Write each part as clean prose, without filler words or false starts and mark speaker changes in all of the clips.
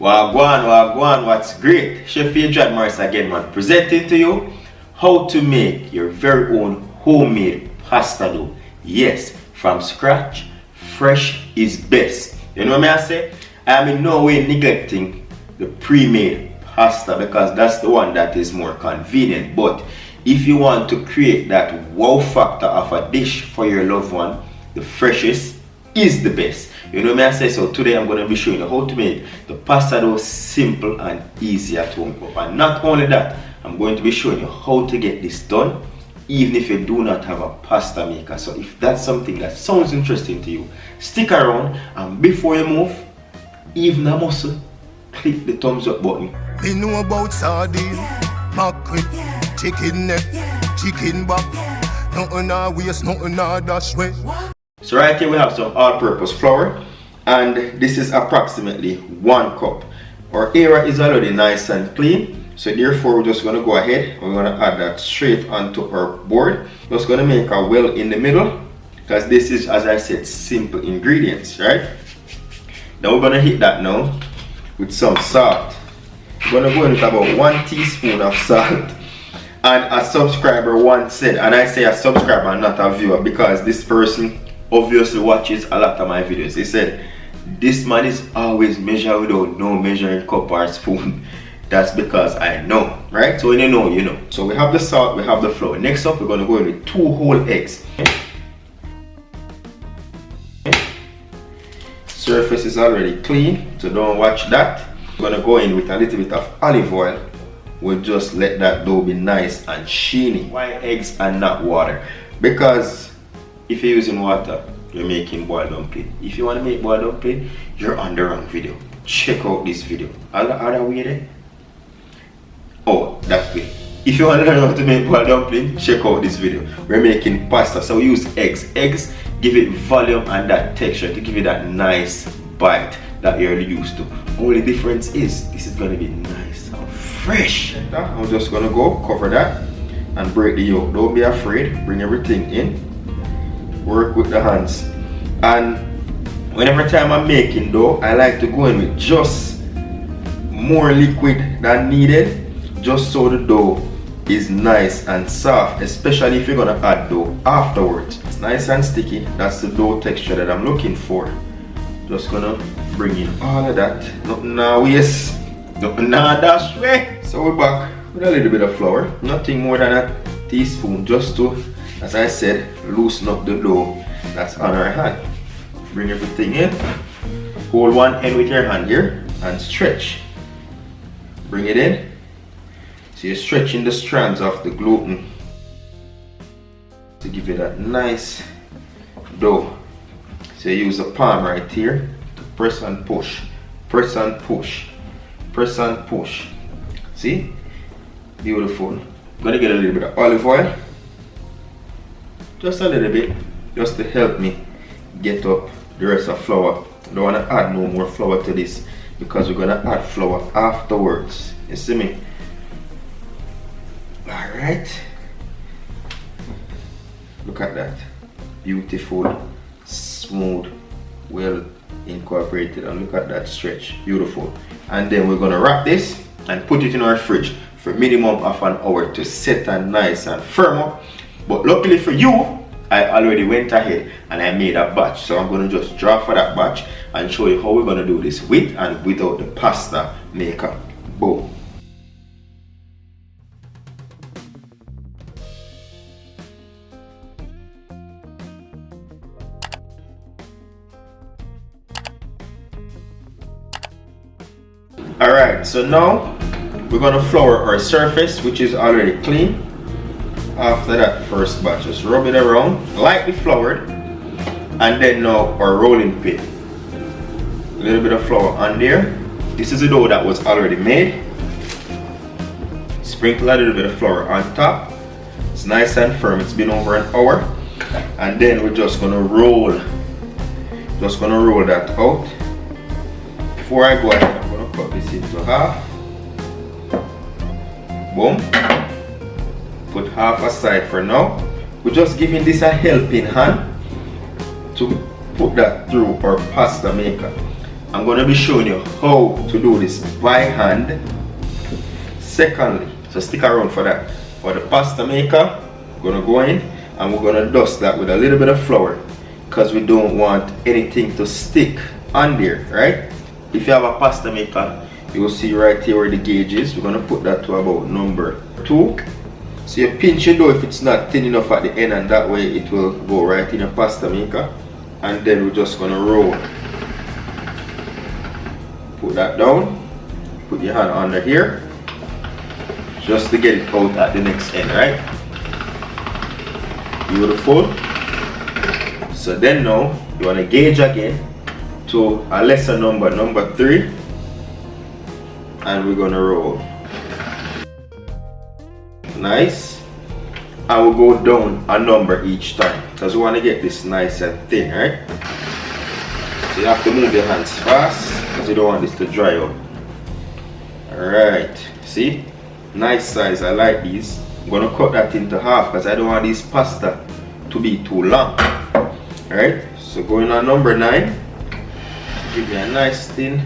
Speaker 1: Wagwan, what's great? Chef Adrian Morris again, man, presenting to you how to make your very own homemade pasta dough. Yes, from scratch, fresh is best. You know what I say? I am in no way neglecting the pre-made pasta because that's the one that is more convenient. But if you want to create that wow factor of a dish for your loved one, the freshest is the best. You know what I say? So today I'm going to be showing you how to make the pasta dough simple and easy at home. And not only that, I'm going to be showing you how to get this done even if you do not have a pasta maker. So if that's something that sounds interesting to you, stick around, and before you move, even a muscle, click the thumbs up button.
Speaker 2: They know about sardine, mackerel, chicken neck, chicken back. Nothing I waste, nothing I dash way.
Speaker 1: So right here we have some all-purpose flour, and this is approximately 1 cup. Our area is already nice and clean, so therefore we're just going to go ahead. We're going to add that straight onto our board. Just going to make a well in the middle because this is, as I said, simple ingredients, right? Now we're going to hit that now with some salt. We're going to go in with about 1 teaspoon of salt. And a subscriber once said, and I say a subscriber, not a viewer, because this person obviously watches a lot of my videos. He said, this man is always measuring without no measuring cup or spoon. That's because I know, right? So when you know, you know. So we have the salt, we have the flour. Next up, we're going to go in with 2 whole eggs. Surface is already clean, so don't watch that. We're going to go in with a little bit of olive oil. We'll just let that dough be nice and sheeny. Why eggs and not water? Because if you're using water, you're making boiled dumpling. If you want to make boiled dumpling, you're on the wrong video. Check out this video. Other way there? Oh, that way. If you want to learn how to make boiled dumpling, check out this video. We're making pasta, so we use eggs. Eggs give it volume and that texture to give it that nice bite that you're used to. Only difference is this is going to be nice and fresh. I'm just going to go cover that and break the yolk. Don't be afraid. Bring everything in. Work with the hands. And whenever time I'm making dough, I like to go in with just more liquid than needed, just so the dough is nice and soft, especially if you're gonna add dough afterwards. It's nice and sticky. That's the dough texture that I'm looking for. Just gonna bring in all of that. Nothing now waste, nothing now dash way. So we're back with a little bit of flour, nothing more than a teaspoon, just to, as I said, loosen up the dough that's on our hand. Bring everything in. Hold one end with your hand here and stretch. Bring it in. So you're stretching the strands of the gluten to give you that nice dough. So you use a palm right here to press and push. Press and push. Press and push. See? Beautiful. I'm gonna get a little bit of olive oil. Just a little bit, just to help me get up the rest of flour. I don't want to add no more flour to this because we're going to add flour afterwards. You see me? Alright. Look at that. Beautiful, smooth, well incorporated, and look at that stretch. Beautiful. And then we're going to wrap this and put it in our fridge for a minimum of an hour to set and nice and firm up. But luckily for you, I already went ahead and I made a batch. So I'm going to just draw for that batch and show you how we're going to do this with and without the pasta maker. Boom. Alright, so now we're going to flour our surface, which is already clean. After that first batch, just rub it around, lightly floured, and then now our rolling pin. A little bit of flour on there. This is a dough that was already made. Sprinkle a little bit of flour on top. It's nice and firm. It's been over an hour, and then we're just gonna roll. Just gonna roll that out. Before I go ahead, I'm gonna cut this into half. Boom. Put half aside for now. We're just giving this a helping hand to put that through our pasta maker. I'm going to be showing you how to do this by hand. Secondly, so stick around for that. For the pasta maker, we're going to go in and we're going to dust that with a little bit of flour because we don't want anything to stick on there, right? If you have a pasta maker, you will see right here where the gauge is. We're going to put that to about number 2. So you pinch your dough if it's not thin enough at the end, and that way it will go right in your pasta maker. And then we're just going to roll. Put that down. Put your hand under here just to get it out at the next end, right? Beautiful. So then now you want to gauge again to a lesser number, number 3, and we're going to roll. Nice. And we'll go down a number each time because we want to get this nice and thin, right? So you have to move your hands fast because you don't want this to dry out. Alright, see? Nice size, I like these. I'm going to cut that into half because I don't want this pasta to be too long. Alright, so going on number 9. Give me a nice thin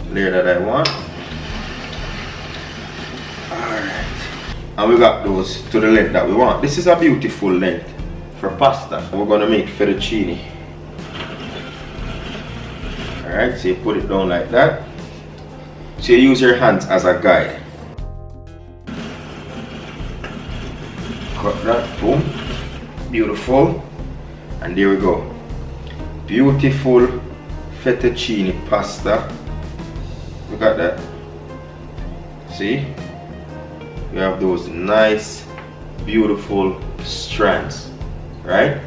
Speaker 1: layer that I want. Alright, and we got those to the length that we want. This is a beautiful length for pasta. We're going to make fettuccine. Alright, so you put it down like that. So you use your hands as a guide. Cut that, boom. Beautiful. And there we go. Beautiful fettuccine pasta. Look at that. See? We have those nice, beautiful strands. Right?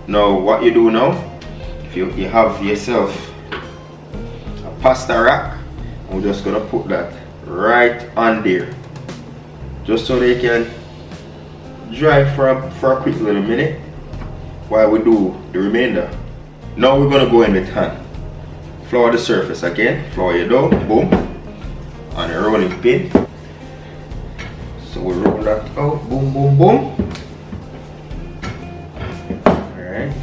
Speaker 1: Now what you do now, if you have yourself a pasta rack, we're just gonna put that right on there. Just so they can dry for a quick little minute while we do the remainder. Now we're gonna go in with hand. Flour the surface again, flour your dough, boom, on a rolling pin. So we roll that out, boom, boom, boom. Alright.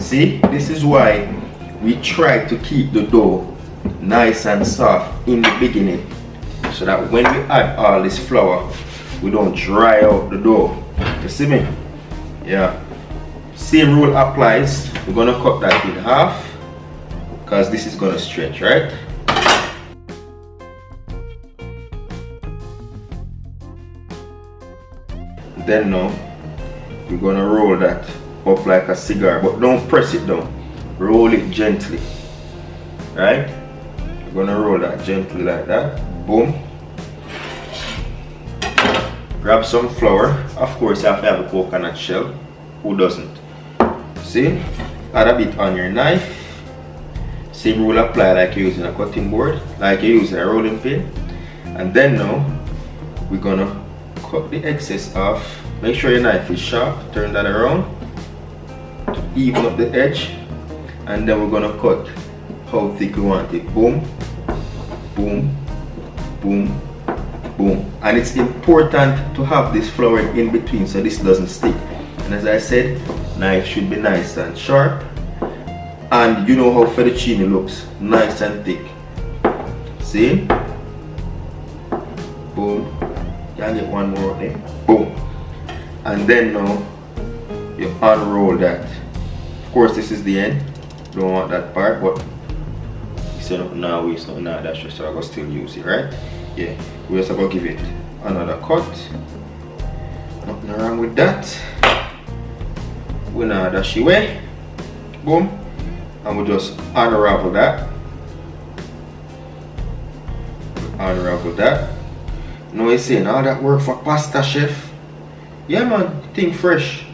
Speaker 1: See, this is why we try to keep the dough nice and soft in the beginning, so that when we add all this flour, we don't dry out the dough. You see me? Yeah. Same rule applies. We're gonna cut that in half because this is gonna stretch, right? Then now we're gonna roll that up like a cigar, but don't press it down. Roll it gently, right? We're gonna roll that gently like that. Boom. Grab some flour. Of course you have to have a coconut shell. Who doesn't? See? Add a bit on your knife. Same rule apply like you're using a cutting board, like you're using a rolling pin. And then now we're gonna cut the excess off. Make sure your knife is sharp. Turn that around to even up the edge. And then we're gonna cut how thick we want it. Boom, boom, boom, boom. And it's important to have this flour in between so this doesn't stick. And as I said, knife should be nice and sharp. And you know how fettuccine looks, nice and thick. See? Boom. Can I get one more there? Boom. And then now you unroll that. Of course this is the end. Don't want that part, but it's not now, it's not now, that's just so I can still use it, right? Yeah. We just going to give it another cut. Nothing wrong with that. We now dash it away. Boom. And we just unravel that. Unravel that. Now you're saying all that work for pasta, chef? Yeah man, think fresh.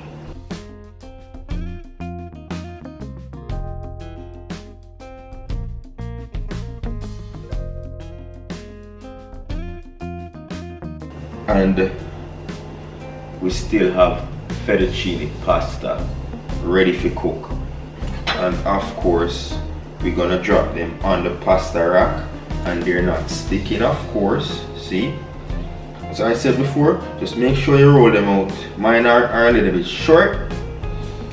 Speaker 1: And we still have fettuccine pasta ready for cook. And of course we're gonna drop them on the pasta rack and they're not sticking, of course. See, as I said before, just make sure you roll them out. Mine are a little bit short,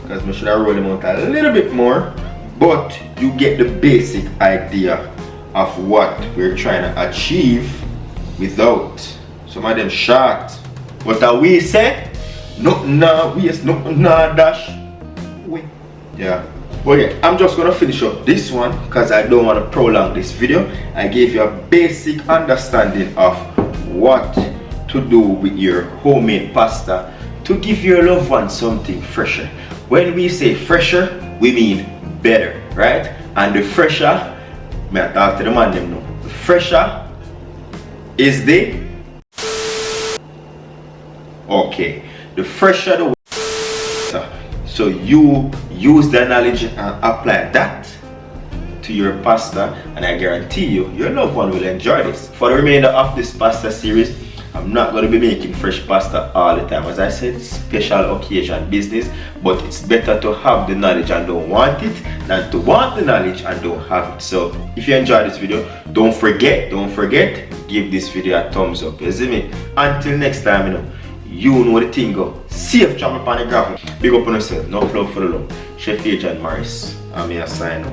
Speaker 1: because I should have rolled them out a little bit more, but you get the basic idea of what we're trying to achieve without some of them short. What are we say? Nothing nah waste, nothing nah dash. Wait. Yeah. But yeah, I'm just gonna finish up this one because I don't want to prolong this video. I gave you a basic understanding of what to do with your homemade pasta to give your loved one something fresher. When we say fresher, we mean better, right? And the fresher, may I talk to the man them now. The fresher is the okay. The fresher the so you use the analogy and apply that to your pasta, and I guarantee you your loved one will enjoy this. For the remainder of this pasta series, I'm not going to be making fresh pasta all the time. As I said, special occasion business, but it's better to have the knowledge and don't want it than to want the knowledge and don't have it. So if you enjoyed this video, don't forget, give this video a thumbs up. You see me? Until next time, you know the thing go. Safe travel upon the gravel. Big up on yourself. No love for the love. Chef Agent Morris. I'm here sign up.